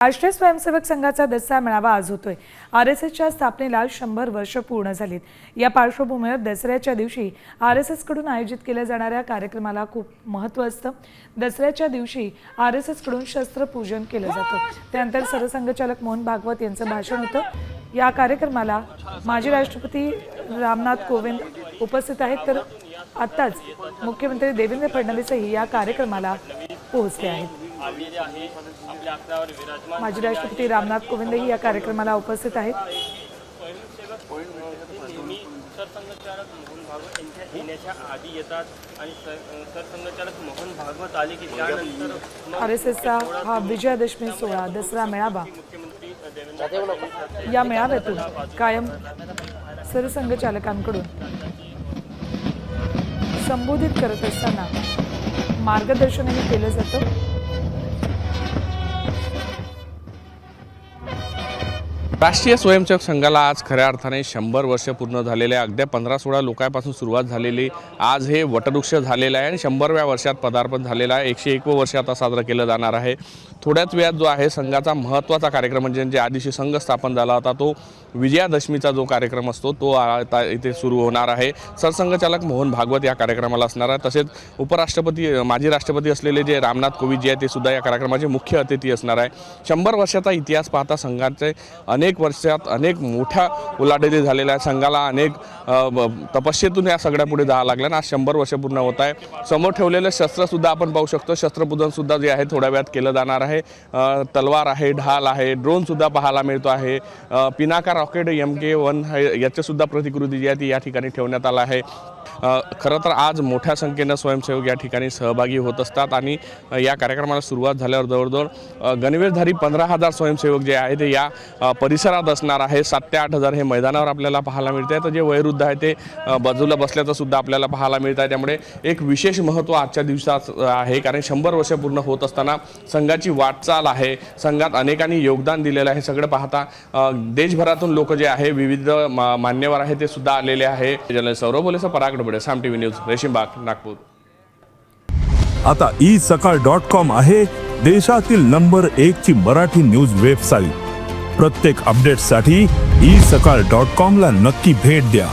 राष्ट्रीय स्वयंसेवक संघाचा दसरा मेळावा आज होतोय। आरएसएसच्या स्थापनेला 100 वर्ष पूर्ण झालीत। या पार्श्वभूमीवर दसऱ्याच्या दिवशी आरएसएस कडून आयोजित केल्या जाणाऱ्या कार्यक्रमाला खूप महत्त्व असतं। दसऱ्याच्या दिवशी आरएसएस कडून शस्त्रपूजन केलं जातं। त्यानंतर सरसंघचालक मोहन भागवत यांचं भाषण होतं। या कार्यक्रमाला माजी राष्ट्रपती रामनाथ कोविंद उपस्थित आहेत, तर आताच मुख्यमंत्री देवेंद्र फडणवीसही या कार्यक्रमाला पोहोचले आहेत। माजी राष्ट्रपती रामनाथ कोविंदही या कार्यक्रमाला उपस्थित आहेत। आरएसएसचा हा विजयादशमी सोहळा दसरा मेळावा, या मेळाव्यातून कायम सरसंघचालकांकडून संबोधित करत असताना मार्गदर्शनही केलं जातं। राष्ट्रीय स्वयंसेवक संघाला आज खऱ्या अर्थाने 100 वर्ष पूर्ण झालेले आहे। अगदी 15-16 लोकांपासून सुरुवात झालेली आज हे वटवृक्ष झालेलं आहे आणि 100व्या वर्षात पदार्पण झालेलं आहे। 101 वर्ष आता साजरा केलं जाणार आहे। थोड्याच वेळात जो आहे संघाचा महत्त्वाचा कार्यक्रम म्हणजे ज्या दिवशी संघ स्थापन झाला होता तो विजयादशमीचा जो कार्यक्रम असतो तो आता इथे सुरू होणार आहे। सरसंघचालक मोहन भागवत या कार्यक्रमाला असणार आहे। तसेच उपराष्ट्रपती माजी राष्ट्रपती असलेले जे रामनाथ कोविंद जे आहे ते सुद्धा या कार्यक्रमाचे मुख्य अतिथी असणार आहे। 100 वर्षाचा इतिहास पाहता संघाचे अनेक वर्षात अनेक मोठ्या उलाढाली झालेल्या आहे। संघाला अनेक तपस्येतून या सगळ्या पुढे जावं लागलं। आज 100 वर्ष पूर्ण होत आहे। समोर ठेवलेले शस्त्र सुद्धा आपण पाहू शकतो। शस्त्रपूजन सुद्धा जे आहे थोड्या वेळात केलं जाणार आहे। तलवार आहे, ढाल आहे, ड्रोन सुद्धा पाहायला मिळतो आहे। पिनाका रॉकेट MK1 याचे सुद्धा प्रतिकृती जी आहे ती या ठिकाणी ठेवण्यात आला आहे। खरं तर आज मोठ्या संख्येने स्वयंसेवक या ठिकाणी सहभागी होत असतात आणि या कार्यक्रमाला सुरुवात झाल्यावर जवळजवळ गणवेशधारी 15,000 स्वयंसेवक जे आहेत ते या परिसरात असणार आहे। 7 ते 8 हजार हे मैदानावर आपल्याला पाहायला मिळते। तर जे वयोवृद्ध आहे ते बाजूला बसल्याचं सुद्धा आपल्याला पाहायला मिळत आहे। त्यामुळे एक विशेष महत्त्व आजच्या दिवसात आहे, कारण 100 वर्ष पूर्ण होत असताना संघाची वाटचाल आहे। संघात अनेकांनी योगदान दिलेलं आहे। सगळं पाहता देशभरातून लोक जे आहे विविध मान्यवर आहे ते सुद्धा आलेले आहे। सौरभ बोलेसह पराग डबडे, साम टीव्ही न्यूज, रेशीमबाग, नागपूर। आता isakal.com आहे देशातील नंबर 1 ची मराठी न्यूज वेबसाईट। प्रत्येक अपडेटसाठी isakal.com ला नक्की भेट द्या।